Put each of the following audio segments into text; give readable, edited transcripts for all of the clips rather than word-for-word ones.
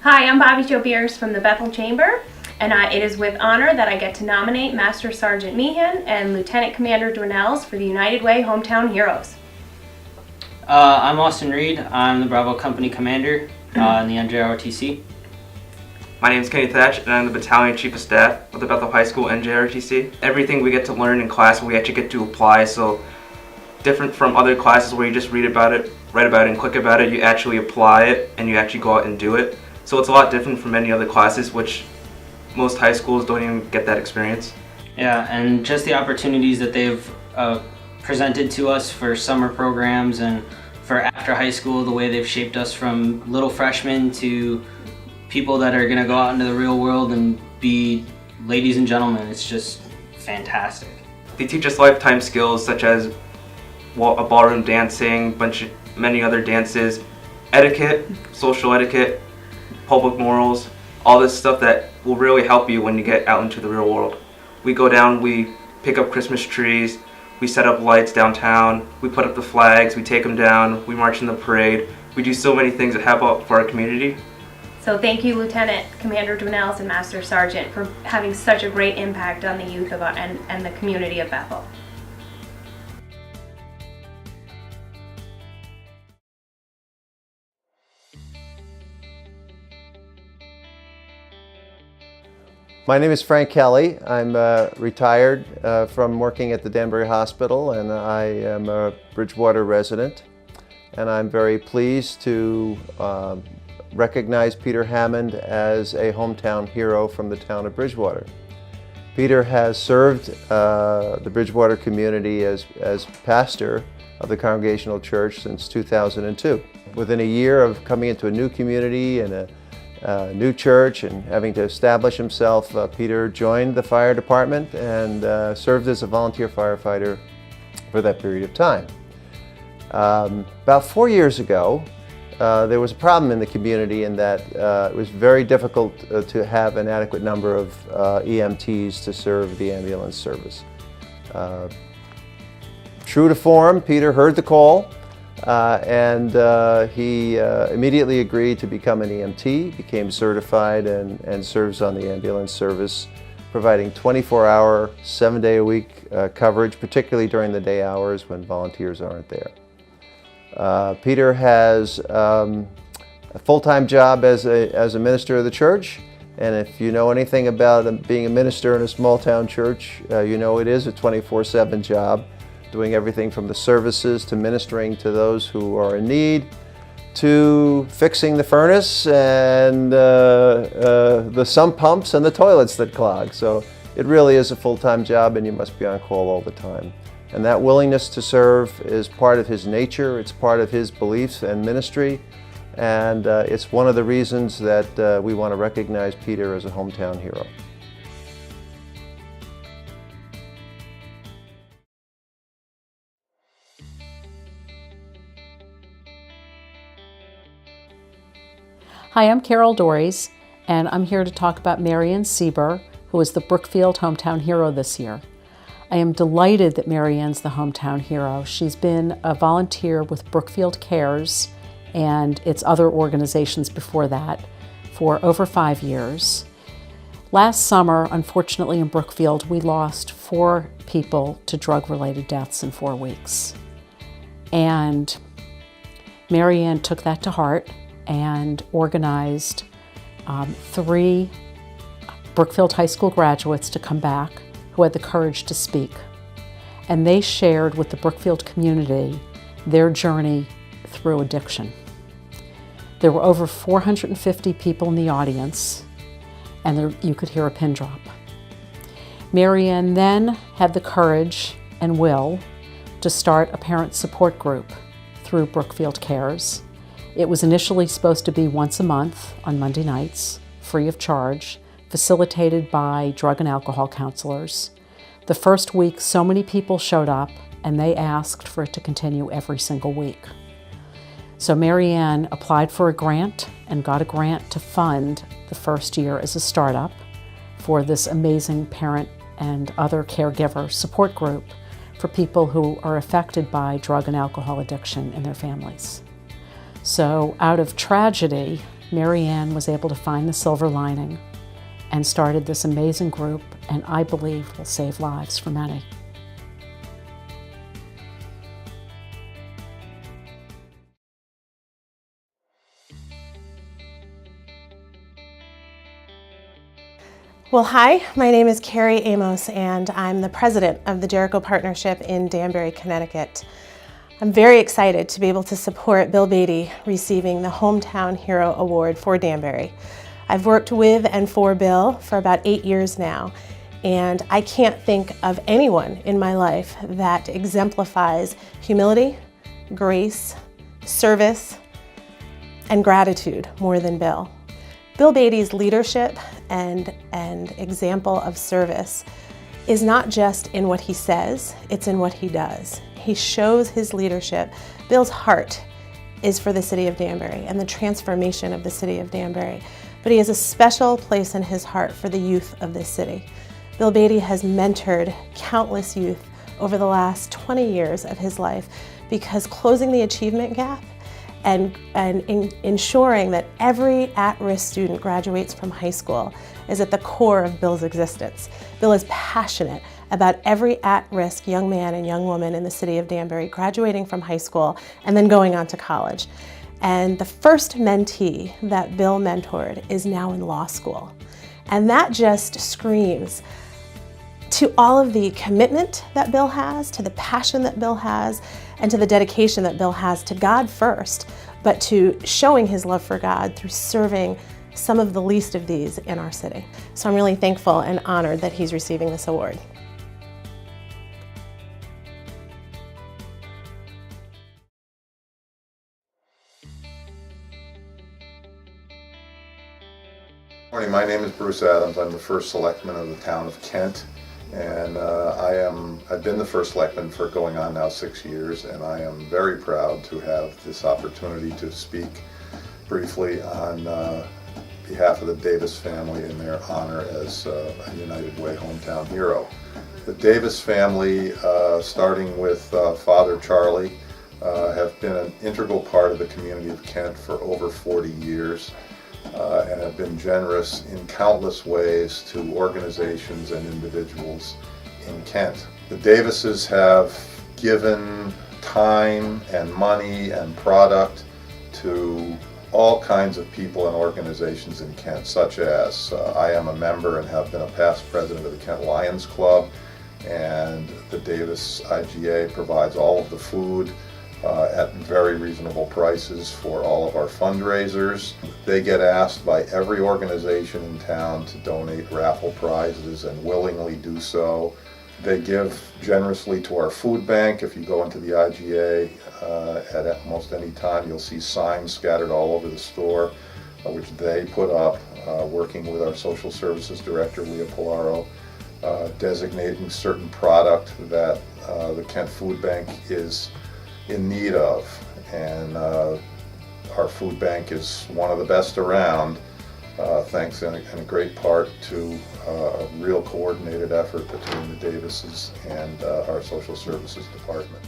Hi, I'm Bobbi Jo Beers from the Bethel Chamber, and it is with honor that I get to nominate Master Sergeant Meehan and Lieutenant Commander Dwinells for the United Way Hometown Heroes. I'm Austin Reed. I'm the Bravo Company Commander in the NJROTC. My name is Kenny Thatch, and I'm the Battalion Chief of Staff of the Bethel High School NJROTC. Everything we get to learn in class, we actually get to apply, so different from other classes where you just read about it, write about it, and click about it, you actually apply it, and you actually go out and do it. So it's a lot different from many other classes, which most high schools don't even get that experience. Yeah, and just the opportunities that they've presented to us for summer programs and for after high school, the way they've shaped us from little freshmen to people that are going to go out into the real world and be ladies and gentlemen. It's just fantastic. They teach us lifetime skills such as ballroom dancing, many other dances, etiquette, social etiquette, public morals, all this stuff that will really help you when you get out into the real world. We go down, we pick up Christmas trees, we set up lights downtown, we put up the flags, we take them down, we march in the parade. We do so many things that help out for our community. So thank you, Lieutenant Commander Dwinells and Master Sergeant, for having such a great impact on the youth of and the community of Bethel. My name is Frank Kelly. I'm retired from working at the Danbury Hospital, and I am a Bridgewater resident. And I'm very pleased to recognize Peter Hammond as a hometown hero from the town of Bridgewater. Peter has served the Bridgewater community as pastor of the Congregational Church since 2002. Within a year of coming into a new community and a new church and having to establish himself, Peter joined the fire department and served as a volunteer firefighter for that period of time. About 4 years ago, there was a problem in the community in that it was very difficult to have an adequate number of EMTs to serve the ambulance service. True to form, Peter heard the call and he immediately agreed to become an EMT, became certified and serves on the ambulance service, providing 24-hour, 7-day-a-week coverage, particularly during the day hours when volunteers aren't there. Peter has a full-time job as a minister of the church, and if you know anything about being a minister in a small-town church, you know it is a 24/7 job, doing everything from the services to ministering to those who are in need, to fixing the furnace and the sump pumps and the toilets that clog. So it really is a full-time job, and you must be on call all the time. And that willingness to serve is part of his nature, it's part of his beliefs and ministry, and it's one of the reasons that we want to recognize Peter as a hometown hero. Hi, I'm Carol Dores, and I'm here to talk about Marianne Seeber, who is the Brookfield Hometown Hero this year. I am delighted that Marianne's the hometown hero. She's been a volunteer with Brookfield Cares and its other organizations before that for over 5 years. Last summer, unfortunately in Brookfield, we lost 4 people to drug-related deaths in 4 weeks. And Marianne took that to heart and organized 3 Brookfield High School graduates to come back who had the courage to speak. And they shared with the Brookfield community their journey through addiction. There were over 450 people in the audience, and you could hear a pin drop. Marianne then had the courage and will to start a parent support group through Brookfield Cares. It was initially supposed to be once a month on Monday nights, free of charge, facilitated by drug and alcohol counselors. The first week, so many people showed up, and they asked for it to continue every single week. So Marianne applied for a grant and got a grant to fund the first year as a startup for this amazing parent and other caregiver support group for people who are affected by drug and alcohol addiction in their families. So out of tragedy, Marianne was able to find the silver lining and started this amazing group, and I believe will save lives for many. Well, hi, my name is Carrie Amos, and I'm the president of the Jericho Partnership in Danbury, Connecticut. I'm very excited to be able to support Bill Beattie receiving the Hometown Hero Award for Danbury. I've worked with and for Bill for about 8 years now, and I can't think of anyone in my life that exemplifies humility, grace, service, and gratitude more than Bill. Bill Beattie's leadership and example of service is not just in what he says, it's in what he does. He shows his leadership. Bill's heart is for the city of Danbury and the transformation of the city of Danbury, but he has a special place in his heart for the youth of this city. Bill Beattie has mentored countless youth over the last 20 years of his life because closing the achievement gap and ensuring that every at-risk student graduates from high school is at the core of Bill's existence. Bill is passionate about every at-risk young man and young woman in the city of Danbury graduating from high school and then going on to college. And the first mentee that Bill mentored is now in law school. And that just screams to all of the commitment that Bill has, to the passion that Bill has, and to the dedication that Bill has to God first, but to showing his love for God through serving some of the least of these in our city. So I'm really thankful and honored that he's receiving this award. Morning, my name is Bruce Adams. I'm the first selectman of the town of Kent, and I've been the first selectman for going on now 6 years, and I am very proud to have this opportunity to speak briefly on behalf of the Davis family in their honor as a United Way hometown hero. The Davis family, starting with Father Charlie, have been an integral part of the community of Kent for over 40 years. And have been generous in countless ways to organizations and individuals in Kent. The Davises have given time and money and product to all kinds of people and organizations in Kent, such as I am a member and have been a past president of the Kent Lions Club, and the Davis IGA provides all of the food at very reasonable prices for all of our fundraisers. They get asked by every organization in town to donate raffle prizes and willingly do so. They give generously to our food bank. If you go into the IGA at almost any time, you'll see signs scattered all over the store, which they put up, working with our social services director, Leah Polaro, designating certain product that the Kent Food Bank is in need of, and our food bank is one of the best around, thanks in a great part to a real coordinated effort between the Davises and our social services department.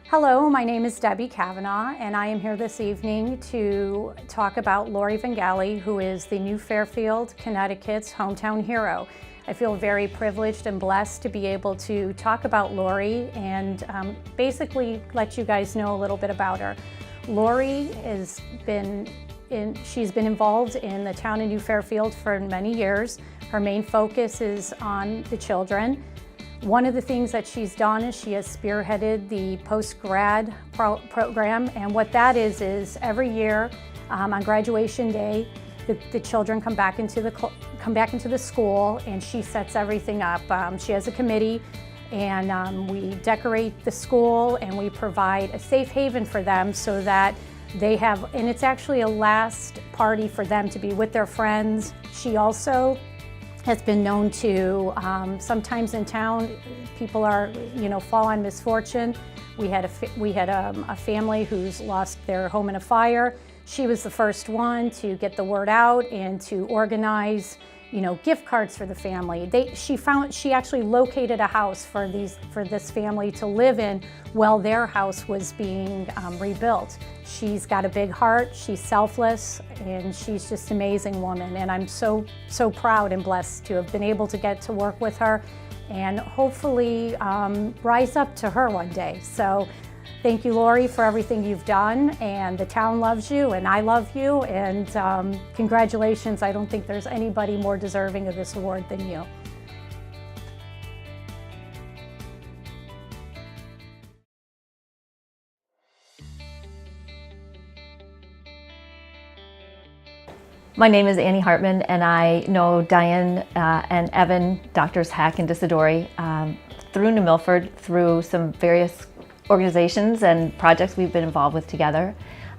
Hello, my name is Debbie Kavanaugh, and I am here this evening to talk about Lori Vengalli, who is the New Fairfield, Connecticut's hometown hero. I feel very privileged and blessed to be able to talk about Lori and basically let you guys know a little bit about her. Lori she's been involved in the town of New Fairfield for many years. Her main focus is on the children. One of the things that she's done is she has spearheaded the post-grad program, and what that is every year on graduation day, the children come back into the school, and she sets everything up. She has a committee, and we decorate the school, and we provide a safe haven for them so that they have, and it's actually a last party for them to be with their friends. She also has been known to, sometimes in town, people fall on misfortune. We had a family who's lost their home in a fire. She was the first one to get the word out and to organize gift cards for the family. She actually located a house for this family to live in while their house was being rebuilt. She's got a big heart, she's selfless, and she's just an amazing woman. And I'm so proud and blessed to have been able to get to work with her and hopefully rise up to her one day. So thank you, Lori, for everything you've done, and the town loves you, and I love you, and congratulations. I don't think there's anybody more deserving of this award than you. My name is Annie Hartman, and I know Diane and Evan, Doctors Hack and Disadori, through New Milford, through some various organizations and projects we've been involved with together.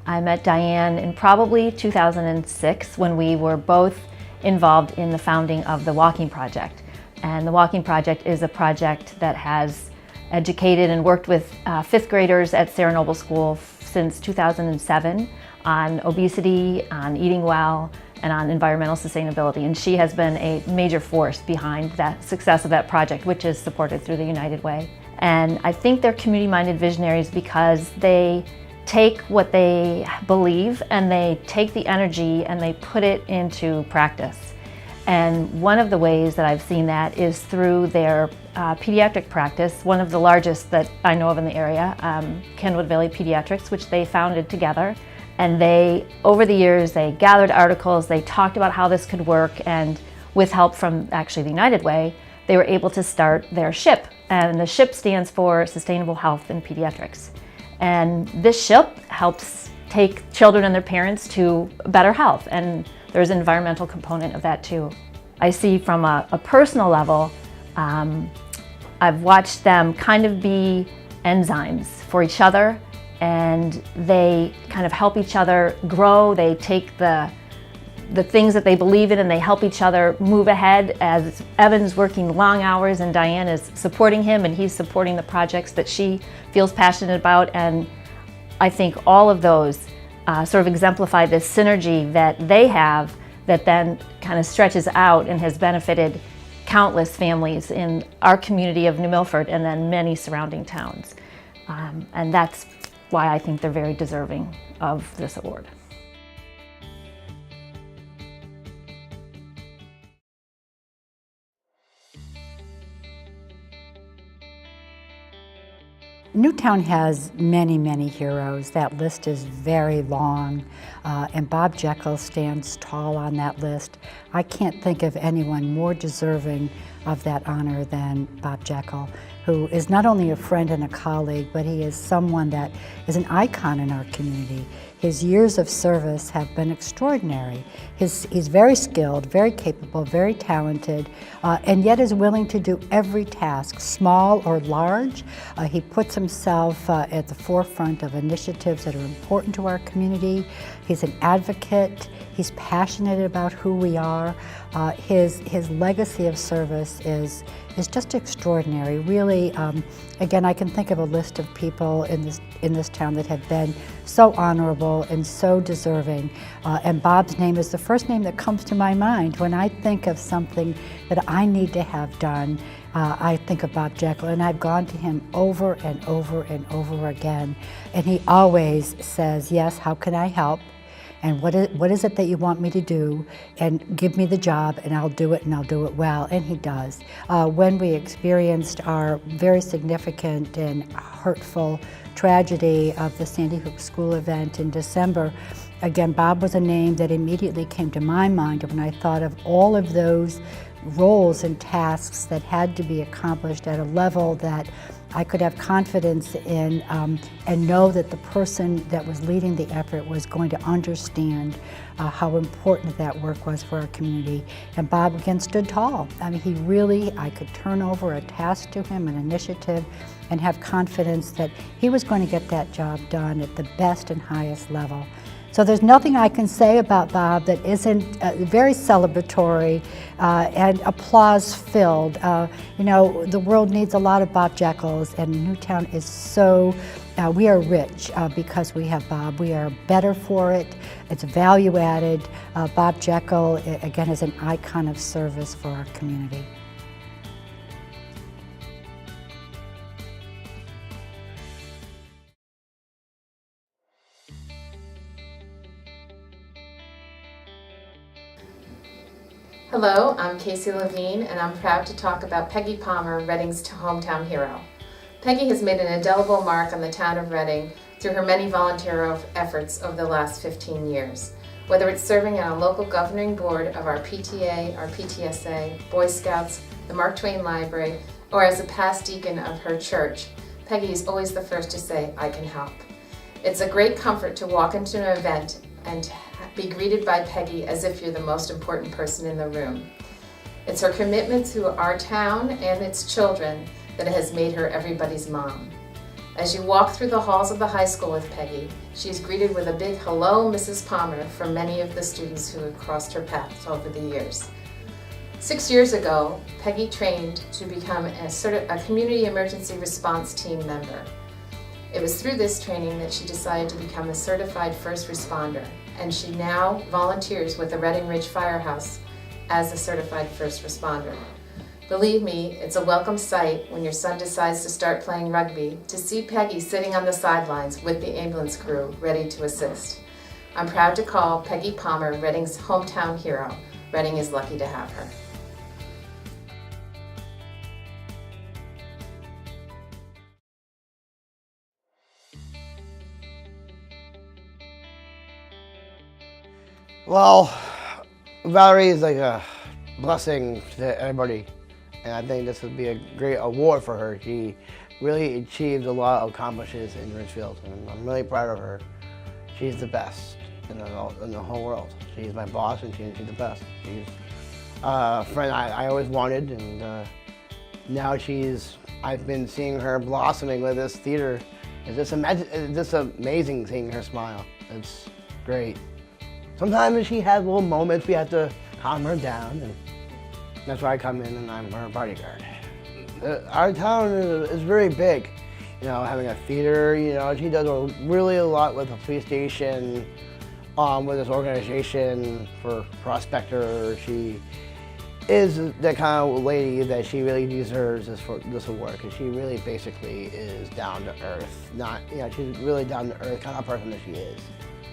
I met Diane in probably 2006 when we were both involved in the founding of the Walking Project. And the Walking Project is a project that has educated and worked with fifth graders at Sarah Noble School since 2007 on obesity, on eating well, and on environmental sustainability. And she has been a major force behind that success of that project, which is supported through the United Way. And I think they're community-minded visionaries because they take what they believe and they take the energy and they put it into practice. And one of the ways that I've seen that is through their pediatric practice, one of the largest that I know of in the area, Kenwood Valley Pediatrics, which they founded together. And they, over the years, they gathered articles, they talked about how this could work, and with help from actually the United Way, they were able to start their SHIP. And the SHIP stands for Sustainable Health in Pediatrics. And this SHIP helps take children and their parents to better health, and there's an environmental component of that too. I see from a personal level, I've watched them kind of be enzymes for each other, and they kind of help each other grow. They take the things that they believe in and they help each other move ahead, as Evan's working long hours and Diane is supporting him and he's supporting the projects that she feels passionate about. And I think all of those sort of exemplify this synergy that they have that then kind of stretches out and has benefited countless families in our community of New Milford and then many surrounding towns. And that's why I think they're very deserving of this award. Newtown has many, many heroes. That list is very long, and Bob Geckle stands tall on that list. I can't think of anyone more deserving of that honor than Bob Geckle, who is not only a friend and a colleague, but he is someone that is an icon in our community. His years of service have been extraordinary. He's very skilled, very capable, very talented, and yet is willing to do every task, small or large. He puts himself at the forefront of initiatives that are important to our community. He's an advocate. He's passionate about who we are. His legacy of service is just extraordinary. Really, again, I can think of a list of people in this town that have been so honorable and so deserving. And Bob's name is the first name that comes to my mind when I think of something that I need to have done. I think of Bob Geckle, and I've gone to him over and over and over again. And he always says, yes, how can I help? And what is it that you want me to do? And give me the job, and I'll do it, and I'll do it well. And he does. When we experienced our very significant and hurtful tragedy of the Sandy Hook School event in December, again, Bob was a name that immediately came to my mind when I thought of all of those roles and tasks that had to be accomplished at a level that I could have confidence in and know that the person that was leading the effort was going to understand how important that work was for our community. And Bob again stood tall. I mean, he really, I could turn over a task to him, an initiative, and have confidence that he was going to get that job done at the best and highest level. So there's nothing I can say about Bob that isn't very celebratory and applause-filled. You know, the world needs a lot of Bob Geckles, and Newtown is so We are rich because we have Bob. We are better for it. It's value added. Bob Geckle, again, is an icon of service for our community. Hello, I'm Casey Levene, and I'm proud to talk about Peggy Palmer, Reading's hometown hero. Peggy has made an indelible mark on the town of Reading through her many volunteer efforts over the last 15 years. Whether it's serving on a local governing board of our PTA, our PTSA, Boy Scouts, the Mark Twain Library, or as a past deacon of her church, Peggy is always the first to say, "I can help." It's a great comfort to walk into an event and be greeted by Peggy as if you're the most important person in the room. It's her commitment to our town and its children that has made her everybody's mom. As you walk through the halls of the high school with Peggy, she is greeted with a big "Hello, Mrs. Palmer" from many of the students who have crossed her path over the years. 6 years ago, Peggy trained to become a community emergency response team member. It was through this training that she decided to become a certified first responder, and she now volunteers with the Reading Ridge Firehouse as a certified first responder. Believe me, it's a welcome sight when your son decides to start playing rugby to see Peggy sitting on the sidelines with the ambulance crew ready to assist. I'm proud to call Peggy Palmer Reading's hometown hero. Reading is lucky to have her. Well, Valerie is like a blessing to everybody, and I think this would be a great award for her. She really achieved a lot of accomplishments in Ridgefield, and I'm really proud of her. She's the best in the whole world. She's my boss, and she's the best. She's a friend I always wanted, and now I've been seeing her blossoming with this theater. It's just amazing seeing her smile. It's great. Sometimes she has little moments we have to calm her down, and that's why I come in and I'm her bodyguard. Our town is very big, having a theater. She does really a lot with the police station, with this organization for Prospector. She is the kind of lady that she really deserves this award, because she really basically is down to earth. She's really down to earth kind of person that she is.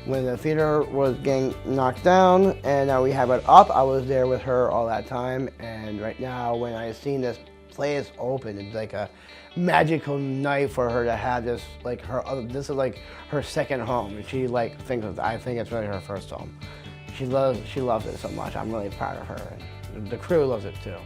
When the theater was getting knocked down and now we have it up, I was there with her all that time. And right now, when I seen this place open, it's like a magical night for her to have this, this is like her second home. And she I think it's really her first home. She loves it so much. I'm really proud of her. And the crew loves it too.